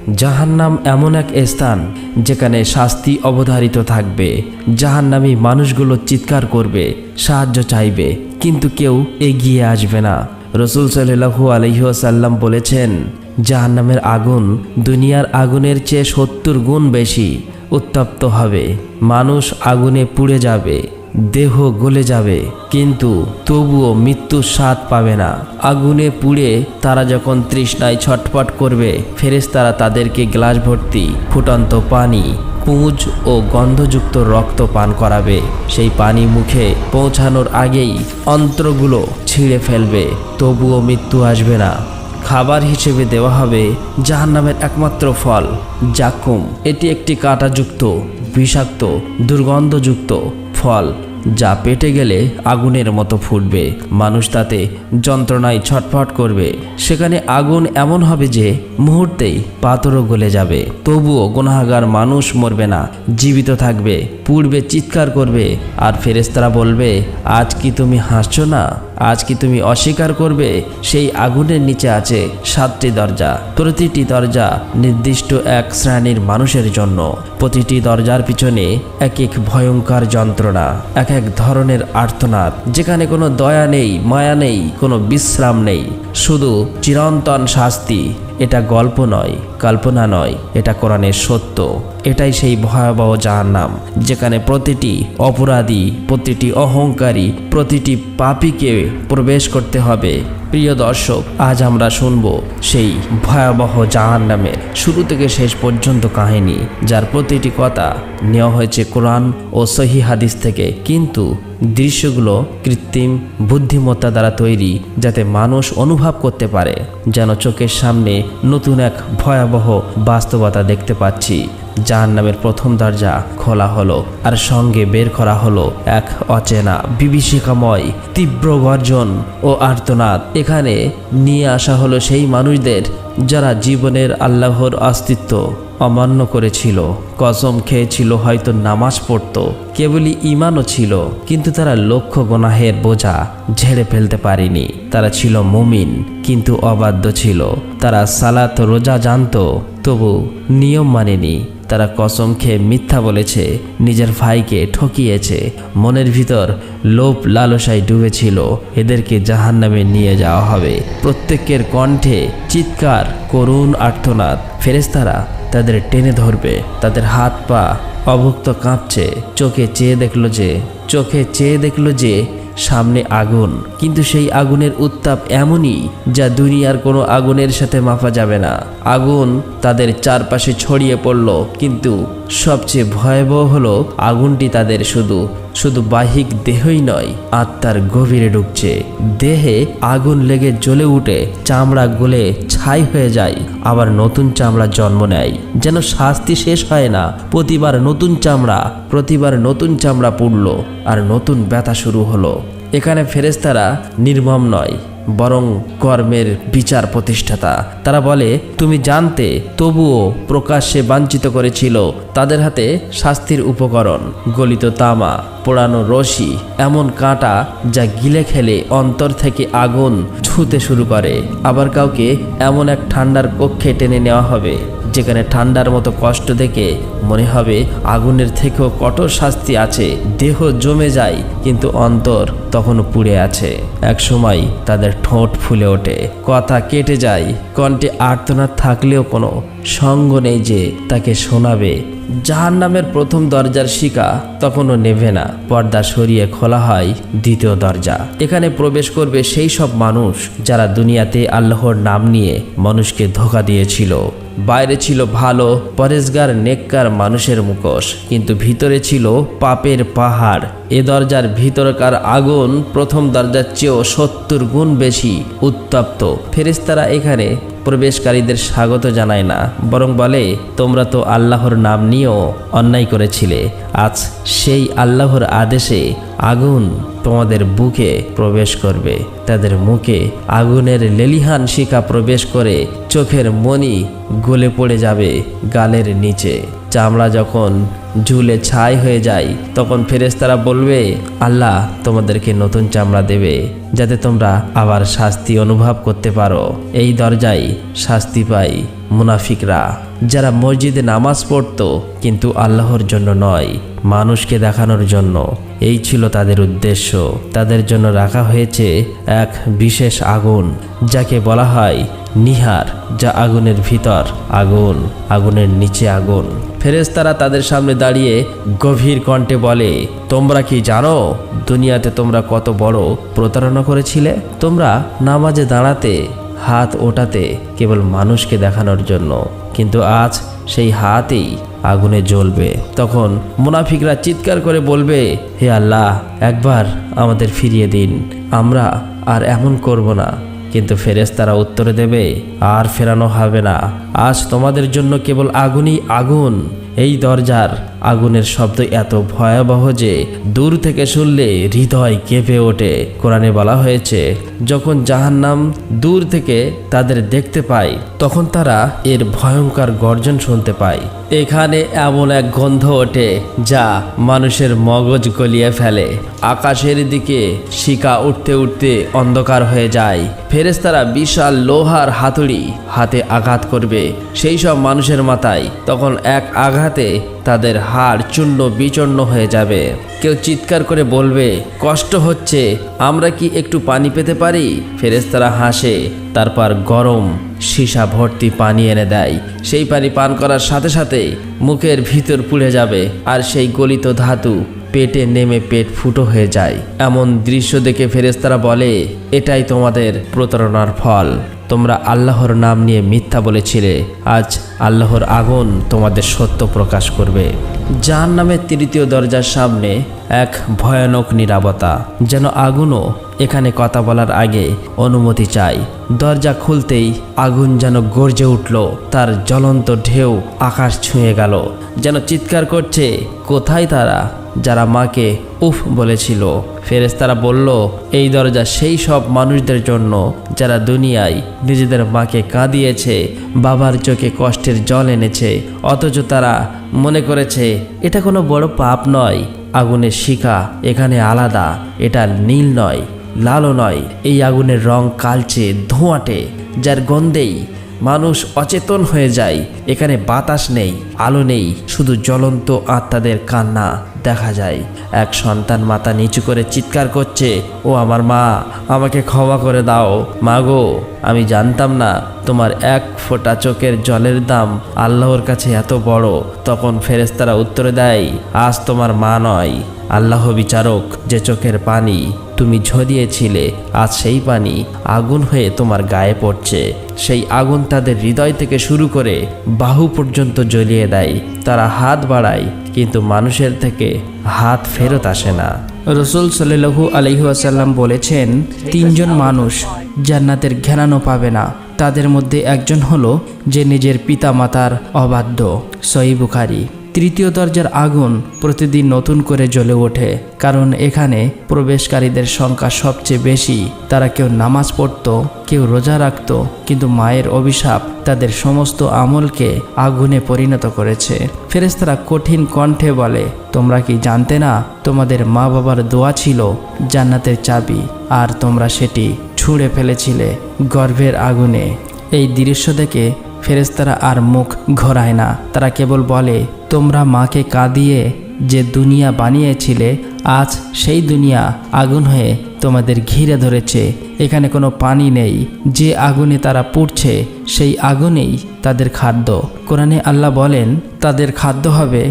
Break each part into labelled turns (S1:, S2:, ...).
S1: জাহান্নাম এমন এক স্থান যেখানে শাস্তি অবধারিত থাকবে। জাহান্নামী মানুষগুলো চিৎকার করবে, সাহায্য চাইবে, কিন্তু কেউ এগিয়ে আসবে না। রাসূল সাল্লাল্লাহু আলাইহি ওয়াসাল্লাম বলেছেন, জাহান্নামের আগুন দুনিয়ার আগুনের চেয়ে 70 গুণ বেশি উত্তপ্ত হবে। মানুষ আগুনে পুড়ে যাবে, দেহ গলে যাবে, কিন্তু তবুও মৃত্যুর স্বাদ পাবে না। আগুনে পুড়ে তারা যখন তৃষ্ণায় ছটফট করবে, ফেরেশতারা তাদেরকে গ্লাস ভর্তি ফুটন্ত পানি, পুঁজ ও গন্ধযুক্ত রক্ত পান করাবে। সেই পানি মুখে পৌঁছানোর আগেই অন্ত্রগুলো ছিঁড়ে ফেলবে, তবুও মৃত্যু আসবে না। খাবার হিসেবে দেওয়া হবে জাহান্নামের একমাত্র ফল, জাকুম। এটি একটি কাঁটাযুক্ত, বিষাক্ত, দুর্গন্ধযুক্ত ফল, যা পেটে গেলে আগুনের মতো ফুটবে। মানুষ তাতে যন্ত্রণায় ছটফট করবে। সেখানে আগুন এমন হবে যে মুহূর্তেই পাথরও গলে যাবে, তবুও গুনাহগার মানুষ মরবে না, জীবিত থাকবে, পুড়বে, চিৎকার করবে। আর ফেরেশতারা বলবে, আজ কি তুমি হাসছো না? আজ কি তুমি অস্বীকার করবে? সেই আগুনের নিচে আছে 7টি দরজা। প্রতিটি দরজা নির্দিষ্ট এক শ্রেণীর মানুষের জন্য। প্রতিটি দরজার পিছনে এক এক ভয়ঙ্কর যন্ত্রণা, এক এক ধরনের আর্তনাদ, যেখানে কোনো দয়া নেই, মায়া নেই, কোনো বিশ্রাম নেই, শুধু চিরন্তন শাস্তি। এটা গল্প নয়, কল্পনা নয়, এটা কোরআনের সত্য। এটাই সেই ভয়াবহ জাহান্নাম, যেখানে প্রতিটি অপরাধী, প্রতিটি অহংকারী, প্রতিটি পাপীকে প্রবেশ করতে হবে। প্রিয় দর্শক, আজ আমরা শুনব সেই ভয়াবহ জাহান্নামের শুরু থেকে শেষ পর্যন্ত কাহিনী, যার প্রতিটি কথা নেওয়া হয়েছে কোরআন ও সহিহ হাদিস থেকে, কিন্তু দৃশ্যগুলো কৃত্রিম বুদ্ধিমত্তা দ্বারা তৈরি, যাতে মানুষ অনুভব করতে পারে যেন চোখের সামনে নতুন এক ভয়াবহ বাস্তবতা দেখতে পাচ্ছি। জাহান্নামের প্রথম দরজা খোলা হলো, আর সঙ্গে বের করা হলো এক অচেনা, বিভীষিকাময়, তীব্র গর্জন ও আর্তনাদ। এখানে নিয়ে আসা হলো সেই মানুষদের যারা জীবনের আল্লাহর অস্তিত্ব অমান্য করেছিল, কসম খেয়েছিল, হয়তো নামাজ পড়তো, কেবলই ঈমানও ছিল, কিন্তু তারা লক্ষ গুনাহের বোঝা ঝেড়ে ফেলতে পারেনি। তারা ছিল মুমিন, কিন্তু অবাধ্য ছিল। তারা সালাত রোজা জানতো, তবু নিয়ম মানেনি। তারা কসম খেয়ে মিথ্যা বলেছে, নিজের ভাইকে ঠকিয়েছে, মনের ভিতর লোভ লালসায় ডুবেছিল। এদেরকে জাহান্নামে নিয়ে যাওয়া হবে। প্রত্যেকের কণ্ঠে চিৎকার, করুণ আর্তনাদ। ফেরেশতারা তাদের টেনে ধরবে, তাদের হাত পা অভুক্ত কাঁপছে। চোখে চেয়ে দেখলো যে সামনে আগুন, কিন্তু সেই আগুনের উত্তাপ এমনই যা দুনিয়ার কোনো আগুনের সাথে মাপা যাবে না। আগুন তাদের চারপাশে ছড়িয়ে পড়ল, কিন্তু সবচেয়ে ভয়াবহ হলো আগুনটি তাদের শুধু বাহ্যিক দেহই নয়, আত্মার গভীরে ঢুকছে। দেহে আগুন লেগে জ্বলে উঠে চামড়া গলে ছাই হয়ে যায়, আবার নতুন চামড়া জন্ম নেয়। যেন শাস্তি শেষ হয় না, প্রতিবার নতুন চামড়া পুড়ল, আর নতুন ব্যথা শুরু হলো। এখানে ফেরেশতারা নির্মম নয়, বরং কর্মের বিচার প্রতিষ্ঠাতা। তারা বলে, তুমি জানতে, তবুও প্রকাশ্যে বাঞ্ছিত করেছিল। তাদের হাতে শাস্তির উপকরণ, গলিত তামা, পোড়ানো রশি, এমন কাঁটা যা গিলে খেলে অন্তর থেকে আগুন ছুঁতে শুরু করে। আবার কাউকে এমন এক ঠান্ডার কক্ষে টেনে নেওয়া হবে, যেখানে ঠান্ডার মতো কষ্ট দেখে মনে হবে আগুনের থেকেও কঠোর শাস্তি আছে। দেহ জমে যায়, কিন্তু অন্তর তখনও পুড়ে আছে। এক সময় তাদের ঠোঁট ফুলে ওঠে, কথা কেটে যায়, কণ্ঠে আর্তনাদ থাকলেও কোনো সঙ্গ নেই যে তাকে শোনাবে। জাহান্নামের প্রথম দরজার শিখা তখনও নেভে না। পর্দা সরিয়ে খোলা হয় দ্বিতীয় দরজা। এখানে প্রবেশ করবে সেই সব মানুষ যারা দুনিয়াতে আল্লাহর নাম নিয়ে মানুষকে ধোঁকা দিয়েছিল। বাইরে ছিল ভালো, পরেজগার, নেককার মানুষের মুখোশ, কিন্তু ভিতরে ছিল পাপের পাহাড়। এ দরজার ভিতরকার আগুন প্রথম দরজার চেয়েও 70 গুণ বেশি উত্তপ্ত। ফেরেশতারা এখানে প্রবেশকারীদের স্বাগত জানায় না, বরং বলে, তোমরা তো আল্লাহর নাম নিয়েও অন্যায় করেছিলে। আজ সেই আল্লাহর আদেশে আগুন তোমাদের বুকে প্রবেশ করবে। তাদের মুখে আগুনের লেলিহান শিখা প্রবেশ করে চোখের মণি গলে পড়ে যাবে গালের নিচে। চামড়া যখন ঝুলে ছাই হয়ে যায় তখন ফেরেশতারা বলবে, আল্লাহ তোমাদেরকে নতুন চামড়া দেবে যাতে তোমরা আবার শাস্তি অনুভব করতে পারো। এই দরজায় শাস্তি পায় মুনাফিকরা, যারা মসজিদে নামাজ পড়তো কিন্তু আল্লাহর জন্য নয়, মানুষকে দেখানোর জন্য। এই ছিল তাদের উদ্দেশ্য। তাদের জন্য রাখা হয়েছে এক বিশেষ আগুন, যাকে বলা হয় নিহার, যা আগুনের ভিতর আগুন, আগুনের নিচে আগুন। ফেরেশতারা তাদের সামনে দাঁড়িয়ে গভীর কণ্ঠে বলে, তোমরা কি জানো দুনিয়াতে তোমরা কত বড় প্রতারণা করেছিলে? তোমরা নামাজে দাঁড়াতে, হাত ওঠাতে কেবল মানুষকে দেখানোর জন্য, কিন্তু আজ সেই হাতই আগুনে জ্বলবে। তখন মুনাফিকরা চিৎকার করে বলবে, হে আল্লাহ, একবার আমাদের ফিরিয়ে দিন, আমরা আর এমন করব না। কিন্তু ফেরেশতারা উত্তরে দেবে, আর ফেরানো হবে না, আজ তোমাদের জন্য কেবল আগুনই আগুন। এই দরজার আগুনের শব্দ এত ভয়াবহ যে দূর থেকে শুনলে হৃদয় কেঁপে ওঠে। কোরআনে বলা হয়েছে, যখন জাহান্নাম দূর থেকে তাদের দেখতে পায় তখন তারা এর ভয়ঙ্কর গর্জন শুনতে পায়। এখানে এমন এক গন্ধ ওঠে যা মানুষের মগজ গলিয়ে ফেলে। আকাশের দিকে শিখা উঠতে উঠতে অন্ধকার হয়ে যায়। ফেরেশতারা বিশাল লোহার হাতুড়ি হাতে আঘাত করবে সেই সব মানুষের মাথায়। তখন এক আঘাতে তাদের হাড় চূর্ণ বিচূর্ণ হয়ে যাবে। কেউ চিৎকার করে বলবে, কষ্ট হচ্ছে, আমরা কি একটু পানি পেতে পারি? ফেরেশতারা হাসে, তারপর গরম সীসা ভর্তি পানি এনে দেয়। সেই পানি পান করার সাথে সাথে মুখের ভিতর পুড়ে যাবে, আর সেই গলিত ধাতু পেটে নেমে পেট ফুটো হয়ে যায়। এমন দৃশ্য দেখে ফেরেশতারা বলে, এটাই তোমাদের প্রতারণার ফল। তোমরা আল্লাহর নাম নিয়ে মিথ্যা বলেছিলে, আজ আল্লাহর আগুন তোমাদের সত্য প্রকাশ করবে। জাহান্নামের তৃতীয় দরজার সামনে এক ভয়ানক নীরবতা, যেন আগুনও এখানে কথা বলার আগে অনুমতি চাই। দরজা খুলতেই আগুন যেন গর্জে উঠল, তার জ্বলন্ত ঢেউ আকাশ ছুঁয়ে গেল, যেন চিৎকার করছে, কোথায় তারা যারা মাকে উফ বলেছিল? ফেরেশতারা বলল, এই দরজা সেই সব মানুষদের জন্য যারা দুনিয়ায় নিজেদের মাকে কাঁদিয়েছে, বাবার চোখে কষ্টের জল এনেছে, অথচ তারা মনে করেছে এটা কোনো বড় পাপ নয়। আগুনের শিখা এখানে আলাদা, এটা নীল নয়, লালও নয়, এই আগুনের রং কালচে ধোঁয়াটে, যার গন্ধেই মানুষ অচেতন হয়ে যায়। এখানে বাতাস নেই, আলো নেই, শুধু জ্বলন্ত আত্মাদের কান্না দেখা যায়। এক সন্তান মাথা নিচু করে চিৎকার করছে, ও আমার মা, আমাকে ক্ষমা করে দাও। মা গো, আমি জানতাম না তোমার এক ফোঁটা চোখের জলের দাম আল্লাহর কাছে এত বড়। তখন ফেরেশতারা উত্তরে দেয়, আজ তোমার মা নয়, আল্লাহ বিচারক, যে চোখের পানি তুমি ঝরিয়েছিলে আজ সেই পানি আগুন হয়ে তোমার গায়ে পড়ছে। সেই আগুন তাদের হৃদয় থেকে শুরু করে বাহু পর্যন্ত জ্বলিয়ে দেয়। তারা হাত বাড়ায় কিন্তু মানুষের থেকে হাত ফেরত আসে না।
S2: রাসূল সাল্লাল্লাহু আলাইহি ওয়াসাল্লাম বলেছেন, তিনজন মানুষ জান্নাতের ঘেরানো পাবে না। তাদের মধ্যে একজন হলো যে নিজের পিতামাতার অবাধ্য। সহিহ বুখারী। তৃতীয় দরজার আগুন প্রতিদিন নতুন করে জ্বলে ওঠে, কারণ এখানে প্রবেশকারীদের সংখ্যা সবচেয়ে বেশি। তারা কেউ নামাজ পড়তো, কেউ রোজা রাখত, কিন্তু মায়ের অভিশাপ তাদের সমস্ত আমলকে আগুনে পরিণত করেছে। ফেরেশতারা কঠিন কণ্ঠে বলে, তোমরা কি জানতে না তোমাদের মা বাবার দোয়া ছিল জান্নাতের চাবি, আর তোমরা সেটি ছুঁড়ে ফেলেছিলে গর্ভের আগুনে? এই দৃশ্য দেখে ফেরেশতারা আর মুখ ঘোরায় না। তারা কেবল বলে, তোমরা মাকে কাঁদিয়ে যে দুনিয়া বানিয়েছিলে, আজ সেই দুনিয়া আগুন হয়ে তোমাদের ঘিরে ধরেছে। এখানে কোনো পানি নেই, যে আগুনে তারা পুড়ছে সেই আগুনেই তাদের খাদ্য। কোরআনে আল্লাহ বলেন, তাদের খাদ্য হবে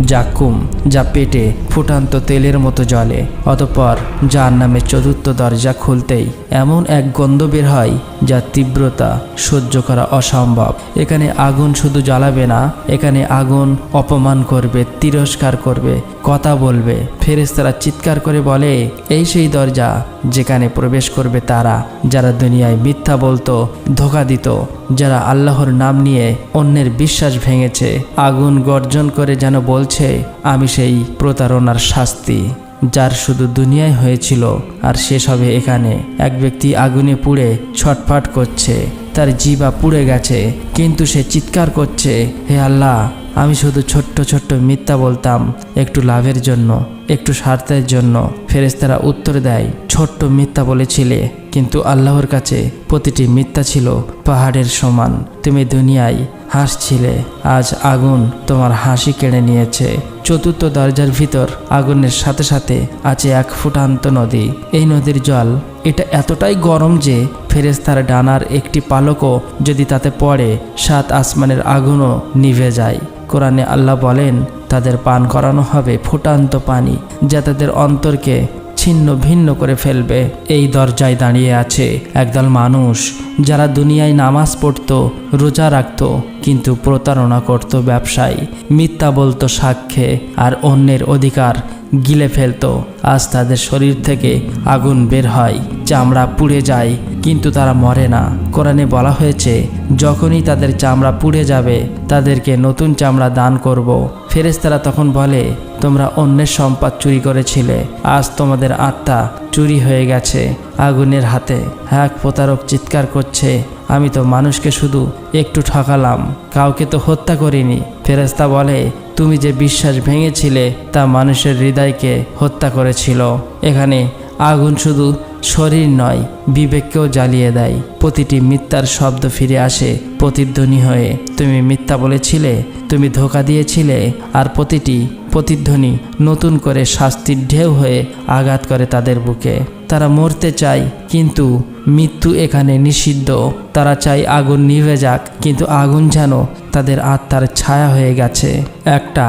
S2: জাকুম, যা পেটে ফুটান্ত তেলের মতো জ্বলে। অতঃপর জাহান্নামের চতুর্থ দরজা খুলতেই এমন এক গন্ধ বের হয় যা তীব্রতা সহ্য করা অসম্ভব। এখানে আগুন শুধু জ্বালাবে না, এখানে আগুন অপমান করবে, তিরস্কার করবে, কথা বলবে। ফেরেশতারা চিৎকার করে বলে, এই সেই দরজা যেখানে প্রবেশ করবে তারা যারা দুনিয়ায় মিথ্যা বলতো, ধোঁকা দিত, যারা আল্লাহর নাম নিয়ে অন্যের বিশ্বাস ভেঙেছে। আগুন গর্জন করে যেন বলছে, আমি সেই প্রতারণার শাস্তি। যার শুধু দুনিয়ায় হয়েছিল আর শেষ হবে এখানে। এক ব্যক্তি আগুনে পুড়ে ছটফট করছে, তার জিহ্বা পুড়ে গেছে, কিন্তু সে চিৎকার করছে, হে আল্লাহ, আমি শুধু ছোট্ট ছোট্ট মিথ্যা বলতাম একটু লাভের জন্য, একটু স্বার্থের জন্য। ফেরেশতারা উত্তর দেয়, ছোট্ট মিথ্যা বলেছিলে, কিন্তু আল্লাহর কাছে প্রতিটি মিথ্যা ছিল পাহাড়ের সমান। তুমি দুনিয়ায় হাসছিলে, আজ আগুন তোমার হাসি কেড়ে নিয়েছে। চতুর্থ দরজার ভিতর আগুনের সাথে সাথে আছে এক ফুটান্ত নদী। এই নদীর জল এটা এতটাই গরম যে ফেরেশতার ডানার একটি পালকও যদি তাতে পড়ে 7 আসমানের আগুনও নিভে যায়। কোরআনে আল্লাহ বলেন, তাদের পান করানো হবে ফুটান্ত পানি, যা তাদের অন্তরকে ছিন্ন ভিন্ন করে ফেলবে। এই দরজায় দাঁড়িয়ে আছে একদল মানুষ যারা দুনিয়ায় নামাজ পড়তো, রোজা রাখতো, কিন্তু প্রতারণা করত ব্যবসায়, মিথ্যা বলতো সাক্ষ্যে, আর অন্যের অধিকার গিলে ফেলতো। আজ তাদের শরীর থেকে আগুন বের হয়, চামড়া পুড়ে যায়, কিন্তু তারা মরে না। কোরআনে বলা হয়েছে, যখনই তাদের চামড়া পুড়ে যাবে তাদেরকে নতুন চামড়া দান করব। ফেরেশতারা তখন বলে, তোমরা অন্যের সম্পদ চুরি করেছিলে, আজ তোমাদের আত্মা চুরি হয়ে গেছে আগুনের হাতে। এক প্রতারক চিৎকার করছে, আমি তো মানুষকে শুধু একটু ঠকালাম, কাউকে তো হত্যা করিনি। ফেরেশতা বলে, তুমি যে বিশ্বাস ভেঙেছিলে তা মানুষের হৃদয়কে হত্যা করেছিল। এখানে আগুন শুধু শরীর নয়, বিবেককেও জ্বালিয়ে দেয়। প্রতিটি মিথ্যার শব্দ ফিরে আসে প্রতিধ্বনি হয়ে। তুমি মিথ্যা বলেছিলে, তুমি ধোঁকা দিয়েছিলে, আর প্রতিটি প্রতিধ্বনি নতুন করে শাস্তির ঢেউ হয়ে আঘাত করে তাদের বুকে। তারা মরতে চায়, কিন্তু মৃত্যু এখানে নিষিদ্ধ। তারা চায় আগুন নিভে যাক, কিন্তু আগুন যেন তাদের আত্মার ছায়া হয়ে গেছে। একটা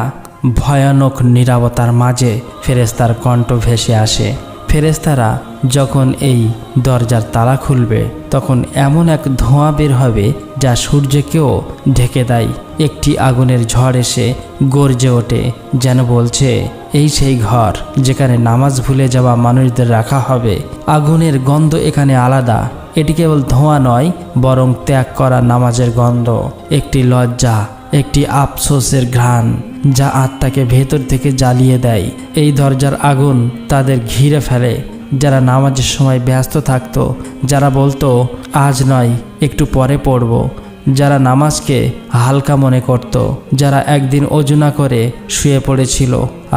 S2: ভয়ানক নীরবতার মাঝে ফেরেশতার কণ্ঠ ভেসে আসে। ফেরেশতারা যখন এই দরজার তালা খুলবে তখন এমন এক ধোঁয়া বের হবে যা সূর্যকেও ঢেকে দেয়। একটি আগুনের ঝড় এসে গর্জে ওঠে, যেন বলছে, এই সেই ঘর যেখানে নামাজ ভুলে যাওয়া মানুষদের রাখা হবে। আগুনের গন্ধ এখানে আলাদা। এটি কেবল ধোঁয়া নয়, বরং ত্যাগ করা নামাজের গন্ধ, একটি লজ্জা, একটি আফসোসের ঘ্রাণ যা আত্মাকে ভেতর থেকে জ্বালিয়ে দেয়। এই দরজার আগুন তাদের ঘিরে ফেলে যারা নামাজের সময় ব্যস্ত থাকতো, যারা বলতো আজ নয় একটু পরে পড়ব, যারা নামাজকে হালকা মনে করত, যারা একদিন ওযু না করে শুয়ে পড়েছিল,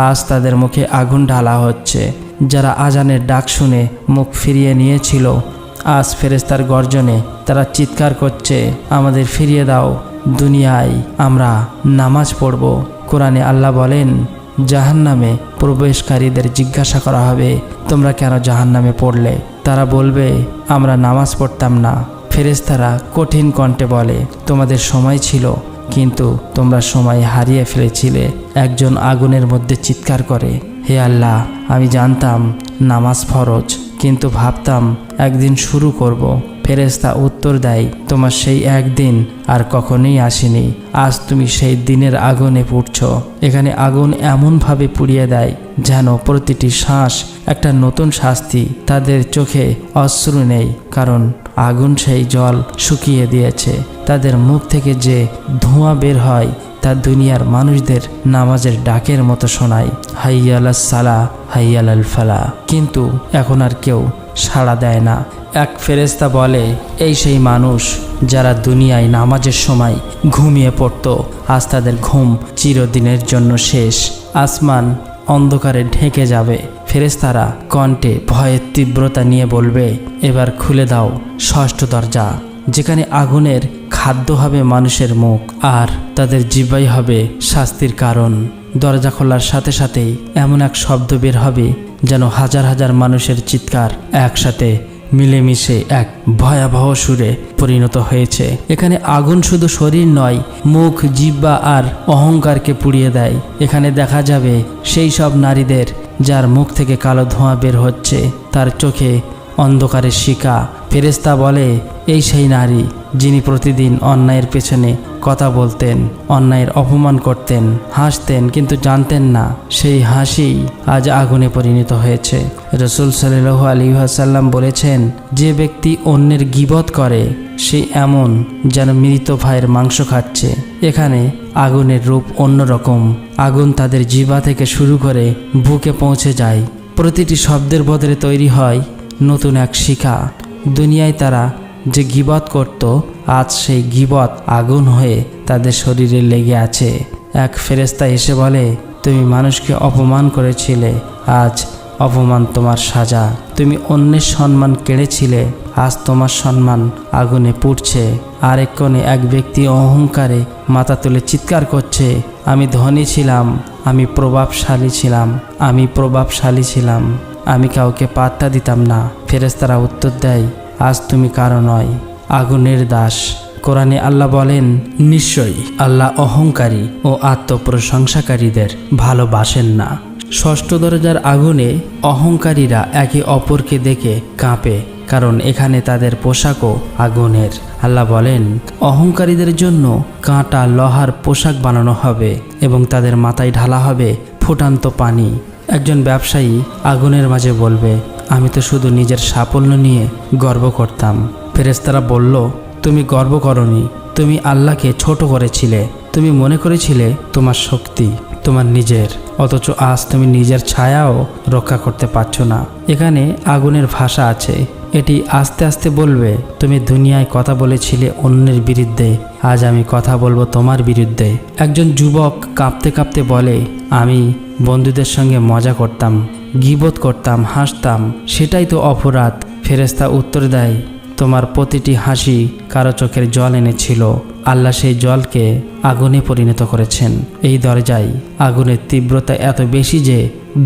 S2: আজ তাদের মুখে আগুন ঢালা হচ্ছে। যারা আজানের ডাক শুনে মুখ ফিরিয়ে নিয়েছিল, আজ ফেরেশতার গর্জনে তারা চিৎকার করছে, আমাদের ফিরিয়ে দাও, দুনিয়ায় আমরা নামাজ পড়ব। কোরআনে আল্লাহ বলেন, জাহান্নামে প্রবেশকারীদের জিজ্ঞাসা করা হবে, তোমরা কেন জাহান্নামে পড়লে? তারা বলবে, আমরা নামাজ পড়তাম না। ফেরেশতারা কঠিন কণ্ঠে বলে, তোমাদের সময় ছিল, কিন্তু তোমরা সময় হারিয়ে ফেলেছিলে। একজন আগুনের মধ্যে চিৎকার করে, হে আল্লাহ, আমি জানতাম নামাজ ফরজ, কিন্তু ভাবতাম একদিন শুরু করব। ফেরেশতা উত্তর দেয়, তোমার সেই একদিন আর কখনোই আসেনি। আজ তুমি সেই দিনের আগুনে পুড়ছ। এখানে আগুন এমনভাবে পুড়িয়ে দেয় যেন প্রতিটি শ্বাস একটা নতুন শাস্তি। তাদের চোখে অশ্রু নেই, কারণ আগুন সেই জল শুকিয়ে দিয়েছে। তাদের মুখ থেকে যে ধোঁয়া বের হয় তা দুনিয়ার মানুষদের নামাজের ডাকের মতো শোনায়, হাইয়া আলাস সালাহ, হাইয়া আলাল ফালাহ। কিন্তু এখন আর কেউ সাড়া দেয় না। এক ফেরেশতা বলে, এই সেই মানুষ যারা দুনিয়ায় নামাজের সময় ঘুমিয়ে পড়তো, আজ তাদের ঘুম চিরদিনের জন্য শেষ। আসমান অন্ধকারে ঢেকে যাবে। ফেরেশতারা কণ্ঠে ভয়ের তীব্রতা নিয়ে বলবে, এবার খুলে দাও ষষ্ঠ দরজা, যেখানে আগুনের খাদ্য হবে মানুষের মুখ, আর তাদের জিহ্বাই হবে শাস্তির কারণ। দরজা খোলার সাথে সাথেই এমন এক শব্দ বের হবে যেন হাজার হাজার মানুষের চিৎকার একসাথে মিলেমিশে এক ভয়াবহ সুরে পরিণত হয়েছে। এখানে আগুন শুধু শরীর নয়, মুখ, জিহ্বা আর অহংকারকে পুড়িয়ে দেয়। এখানে দেখা যাবে সেই সব নারীদের যার মুখ থেকে কালো ধোঁয়া বের হচ্ছে, তার চোখে অন্ধকারের শিকা। ফেরেশতা বলে, এই সেই নারী যিনি প্রতিদিন অন্যায়ের পেছনে কথা বলতেন, অন্যায়ের অপমান করতেন, হাসতেন, কিন্তু জানতেন না সেই হাসি আজ আগুনে পরিণত হয়েছে। রাসূল সাল্লাল্লাহু আলাইহি ওয়াসাল্লাম বলেছেন, যে ব্যক্তি অন্যের গীবত করে সে এমন যেন মৃত ভাইয়ের মাংস খাচ্ছে। এখানে আগুনের রূপ অন্যরকম। আগুন তাদের জিহ্বা থেকে শুরু করে বুকে পৌঁছে যায়, প্রতিটি শব্দের বদলে তৈরি হয় নতুন এক শিখা। দুনিয়ায় তারা যে গীবত করত, আজ সেই গীবত আগুন হয়ে তাদের শরীরে লেগে আছে। এক ফেরেশতা এসে বলে, তুমি মানুষকে অপমান করেছিলে, আজ অপমান তোমার সাজা। তুমি অন্যের সম্মান কেড়েছিলে, আজ তোমার সম্মান আগুনে পুড়ছে। আরেক কোণে এক ব্যক্তি অহংকারে মাথা তুলে চিৎকার করছে, আমি ধনী ছিলাম, আমি প্রভাবশালী ছিলাম, আমি প্রভাবশালী ছিলাম, আমি কাউকে পাত্তা দিতাম না। ফেরেশতারা উত্তর দেয়, আজ তুমি কারো নয়, আগুনের দাস। কোরআনে আল্লাহ বলেন, নিশ্চয়ই আল্লাহ অহংকারী ও আত্মপ্রশংসাকারীদের ভালোবাসেন না। ষষ্ঠ দরজার আগুনে অহংকারীরা একে অপরকে দেখে কাঁপে, কারণ এখানে তাদের পোশাকও আগুনের। আল্লাহ বলেন, অহংকারীদের জন্য কাঁটা লোহার পোশাক বানানো হবে এবং তাদের মাথায় ঢালা হবে ফুটান্ত পানি। একজন ব্যবসায়ী আগুনের মাঝে বলবে, আমি তো শুধু নিজের সাফল্য নিয়ে গর্ব করতাম। ফেরেশতারা বলল, তুমি গর্ব করনি, তুমি আল্লাহকে ছোট করেছিলে, তুমি মনে করেছিলে তোমার শক্তি তোমার নিজের, অথচ আজ তুমি নিজের ছায়াও রক্ষা করতে পারছো না। এখানে আগুনের ভাষা আছে, এটি আস্তে আস্তে বলবে, তুমি দুনিয়ায় কথা বলেছিলে অন্যের বিরুদ্ধে, আজ আমি কথা বলবো তোমার বিরুদ্ধে। একজন যুবক কাঁপতে কাঁপতে বলে, আমি বন্ধুদের সঙ্গে মজা করতাম, গীবত করতাম, হাসতাম, সেটাই তো অপরাধ। ফেরেশতা উত্তর দেয়, তোমার প্রতিটি হাসি কারো চোখের জল এনেছিল, আল্লাহ সেই জলকে আগুনে পরিণত করেছেন। এই দরজায় আগুনের তীব্রতা এত বেশি যে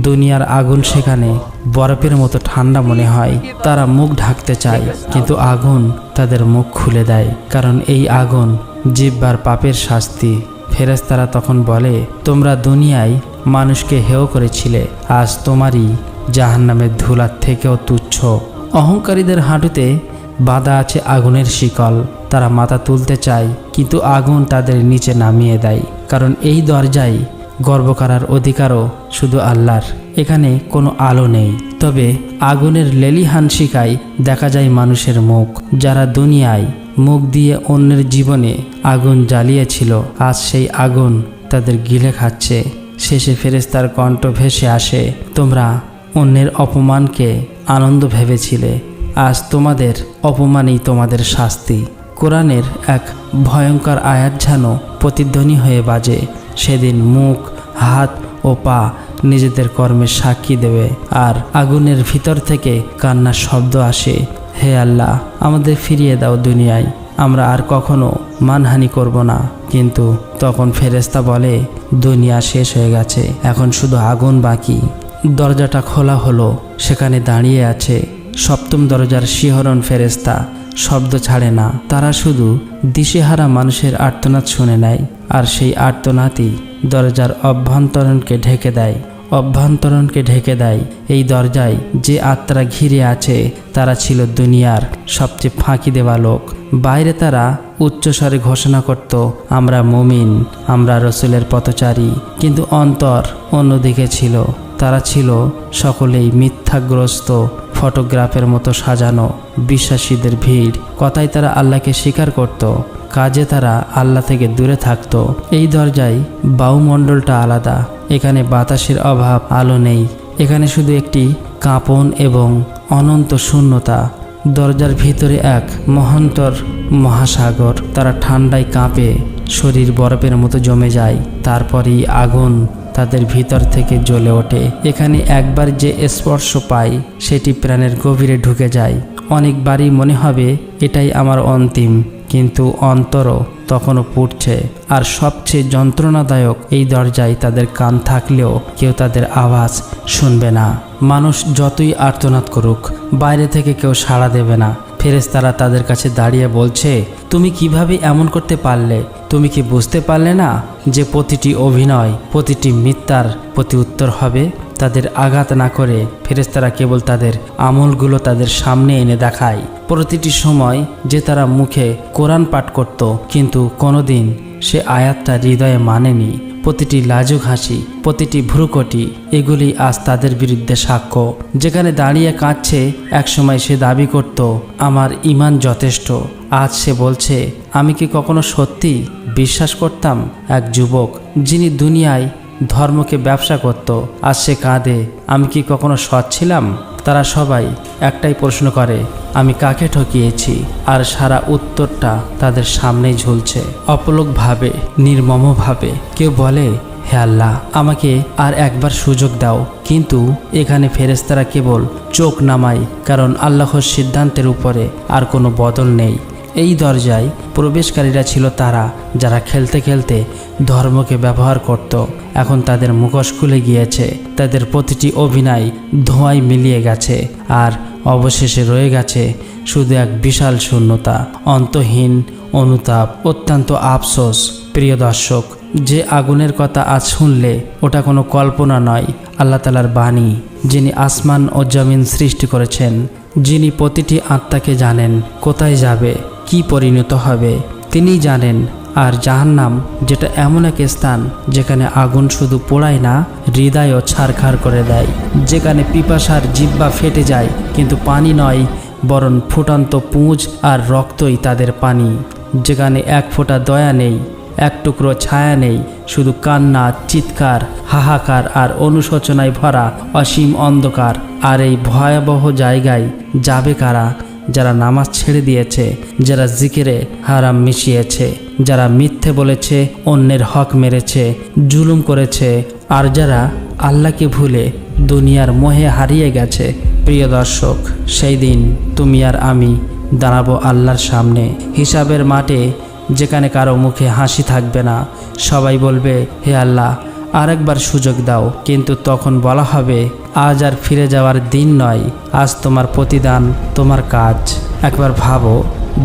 S2: দুনিয়ার আগুন সেখানে বরফের মতো ঠান্ডা মনে হয়। তারা মুখ ঢাকতে চায়, কিন্তু আগুন তাদের মুখ খুলে দেয়, কারণ এই আগুন জিহ্বার পাপের শাস্তি। ফেরেশতারা তখন বলে, তোমরা দুনিয়ায় মানুষকে হেয় করেছিলে, আজ তোমারই জাহান্নামের ধুলার থেকেও তুচ্ছ। অহংকারীদের হাঁটুতে বাঁধা আছে আগুনের শিকল, তারা মাথা তুলতে চায়, কিন্তু আগুন তাদের নিচে নামিয়ে দেয়, কারণ এই দরজায় গর্ব করার অধিকারও শুধু আল্লাহর। এখানে কোনো আলো নেই, তবে আগুনের লেলিহান শিখায় দেখা যায় মানুষের মুখ। যারা দুনিয়ায় মুখ দিয়ে অন্যের জীবনে আগুন জ্বালিয়েছিল, আজ সেই আগুন তাদের গিলে খাচ্ছে। শেষে ফেরেশতার কণ্ঠ ভেসে আসে, তোমরা অন্যের অপমানকে আনন্দ ভেবেছিলে, আজ তোমাদের অপমানই তোমাদের শাস্তি। কোরআনের এক ভয়ঙ্কর আয়াত যেন প্রতিধ্বনি হয়ে বাজে। সেদিন মুখ, হাত ও পা নিজেদের কর্মের সাক্ষী দেবে, আর আগুনের ভিতর থেকে কান্নার শব্দ আসে, হে আল্লাহ, আমাদের ফিরিয়ে দাও দুনিয়ায়, আমরা আর কখনো মানহানি করব না। কিন্তু তখন ফেরেশতা বলে, দুনিয়া শেষ হয়ে গেছে, এখন শুধু আগুন বাকি। দরজাটা খোলা হলো, সেখানে দাঁড়িয়ে আছে সপ্তম দরজার শিহরণ ফেরেশতা। শব্দ ছাড়ে না, তারা শুধু দিশেহারা মানুষের আর্তনাদ শুনে নেয়, আর সেই আর্তনাদই দরজার অভ্যন্তরণকে ঢেকে দেয়। এই দরজায় যে আত্মারা ঘিরে আছে, তারা ছিল দুনিয়ার সবচেয়ে ফাঁকি দেওয়া লোক। বাইরে তারা উচ্চস্বরে ঘোষণা করত, আমরা মুমিন, আমরা রসুলের পথচারী, কিন্তু অন্তর অন্যদিকে ছিল। তারা ছিল সকলেই মিথ্যাগ্রস্ত ফটোগ্রাফের মতো সাজানো বিশ্বাসীদের ভিড়। কথায় তারা আল্লাহকে স্বীকার করত, কাজে তারা আল্লাহ থেকে দূরে থাকত। এই দরজায় বায়ুমণ্ডলটা আলাদা, এখানে বাতাসের অভাব, আলো নেই, এখানে শুধু একটি কাঁপন এবং অনন্ত শূন্যতা। দরজার ভিতরে এক মহান্তর মহাসাগর, তারা ঠান্ডায় কাঁপে, শরীর বরফের মতো জমে যায়, তারপরেই আগুন তাদের ভিতর থেকে জ্বলে ওঠে। এখানে একবার যে স্পর্শ পায় সেটি প্রাণের গভীরে ঢুকে যায়। অনেকবারই মনে হবে এটাই আমার অন্তিম, কিন্তু অন্তরও তখনও পুড়ছে। আর সবচেয়ে যন্ত্রণাদায়ক, এই দরজায় তাদের কান থাকলেও কেউ তাদের আওয়াজ শুনবে না। মানুষ যতই আর্তনাদ করুক, বাইরে থেকে কেউ সাড়া দেবে না। ফেরেশতারা তাদের কাছে দাঁড়িয়ে বলছে, তুমি কিভাবে এমন করতে পারলে? তুমি কি বুঝতে পারলে না যে প্রতিটি অভিনয়, প্রতিটি মিথ্যার প্রতি উত্তর হবে? তাদের আঘাত না করে ফেরেশতারা কেবল তাদের আমলগুলো তাদের সামনে এনে দেখায়। প্রতিটি সময় যে তারা মুখে কোরআন পাঠ করত, কিন্তু কোনোদিন সে আয়াতটা হৃদয়ে মানেনি, প্রতিটি লাজুক হাসি, প্রতিটি ভ্রুকটি, এগুলি আজ তাদের বিরুদ্ধে সাক্ষ্য। যেখানে দাঁড়িয়ে কাঁদছে, একসময় সে দাবি করত, আমার ঈমান যথেষ্ট। আজ সে বলছে, আমি কি কখনো সত্যি বিশ্বাস করতাম? এক যুবক যিনি দুনিয়ায় ধর্মকে ব্যবসা করত, আজ সে কাঁদে। আমি কি কখনো সৎ ছিলাম? তারা সবাই একটাই প্রশ্ন করে, আমি কাকে ঠকিয়েছি? আর সারা উত্তরটা তাদের সামনেই ঝুলছে। অপলকভাবে, নির্মমভাবে কেউ বলে, হে আল্লাহ, আমাকে আর একবার সুযোগ দাও। কিন্তু এখানে ফেরেশতারা কেবল চোখ নামায়, কারণ আল্লাহর সিদ্ধান্তের উপরে আর কোনো বদল নেই। এই দরজায় প্রবেশকারীরা ছিল তারা, যারা খেলতে খেলতে ধর্মকে ব্যবহার করত। এখন তাদের মুখোশ খুলে গিয়েছে, তাদের প্রতিটি অভিনয় ধোঁয়ায় মিলিয়ে গেছে, আর অবশেষে রয়ে গেছে শুধু এক বিশাল শূন্যতা, অন্তহীন অনুতাপ, অত্যন্ত আফসোস। প্রিয় দর্শক, যে আগুনের কথা আজ শুনলে ওটা কোনো কল্পনা নয়, আল্লাহ তাআলার বাণী, যিনি আসমান ও জমিন সৃষ্টি করেছেন, যিনি প্রতিটি আত্মাকে জানেন কোথায় যাবে, কি পরিণত হবে, তিনিই জানেন। আর জাহান্নাম, যেটা এমন এক স্থান যেখানে আগুন শুধু পোড়ায় না, হৃদয়ও ছারখার করে দেয়, যেখানে পিপাসার জিহ্বা ফেটে যায়, কিন্তু পানি নয়, বরং ফুটন্ত পুঁজ আর রক্তই তাদের পানি, যেখানে এক ফোঁটা দয়া নেই, এক টুকরো ছায়া নেই, শুধু কান্না, চিৎকার, হাহাকার আর অনুশোচনায় ভরা অসীম অন্ধকার। আর এই ভয়াবহ জায়গায় যাবে কারা? যারা নামাজ ছেড়ে দিয়েছে, যারা জিকিরে হারাম মিশিয়েছে, যারা মিথ্যে বলেছে, অন্যের হক মেরেছে, জুলুম করেছে, আর যারা আল্লাহকে ভুলে দুনিয়ার মোহে হারিয়ে গেছে। প্রিয় দর্শক, সেই দিন তুমি আর আমি দাঁড়াবো আল্লাহর সামনে, হিসাবের মাঠে, যেখানে কারো মুখে হাসি থাকবে না। সবাই বলবে, হে আল্লাহ, আরেকবার সুযোগ দাও। কিন্তু তখন বলা হবে, আজ আর ফিরে যাওয়ার দিন নয়, আজ তোমার প্রতিদান, তোমার কাজ। একবার ভাবো,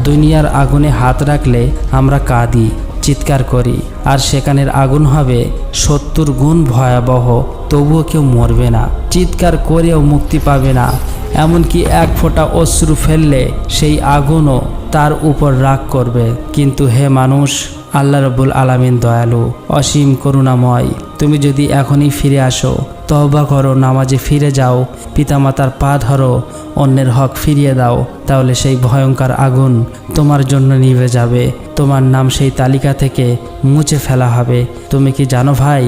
S2: দুনিয়ার আগুনে হাত রাখলে আমরা কাঁদি, চিৎকার করি, আর সেখানের আগুন হবে 70 গুণ ভয়াবহ, তবুও কেউ মরবে না, চিৎকার করেও মুক্তি পাবে না। এমনকি এক ফোঁটা অশ্রু ফেললে সেই আগুনও তার উপর রাগ করবে। কিন্তু হে মানুষ, আল্লাহ রব্বুল আলামিন দয়ালু, অসীম করুণাময়। তুমি যদি এখনই ফিরে আসো, তওবা করো, নামাজে ফিরে যাও, পিতামাতার পা ধরো, অন্যের হক ফিরিয়ে দাও, তাহলে সেই ভয়ঙ্কর আগুন তোমার জন্য নিভে যাবে, তোমার নাম সেই তালিকা থেকে মুছে ফেলা হবে। তুমি কি জানো ভাই,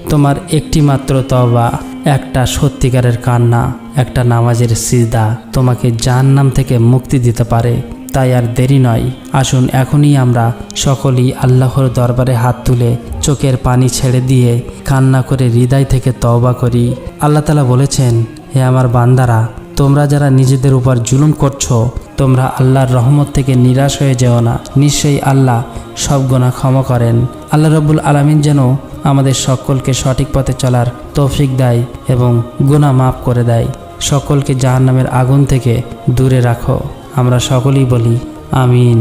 S2: তোমার একটি মাত্র তওবা, একটা সত্যিকারের কান্না, একটা নামাজের সিজদা তোমাকে জাহান্নাম থেকে মুক্তি দিতে পারে। তাই আর দেরি নয়, আসুন এখনই আমরা সকলেই আল্লাহর দরবারে হাত তুলে চোখের পানি ছেড়ে দিয়ে কান্না করে হৃদয় থেকে তওবা করি। আল্লাহ তাআলা বলেছেন, হে আমার বান্দারা, তোমরা যারা নিজেদের উপর জুলুম করছো, তোমরা আল্লাহর রহমত থেকে নিরাশ হয়ে যেও না। নিশ্চয়ই আল্লাহ সব গুনাহ ক্ষমা করেন। আল্লাহ রাব্বুল আলামিন যেন আমাদের সকলকে সঠিক পথে চলার তৌফিক দেয় এবং গুনাহ মাফ করে দেয়। সকলকে জাহান্নামের আগুন থেকে দূরে রাখো। আমরা সকলেই বলি আমিন।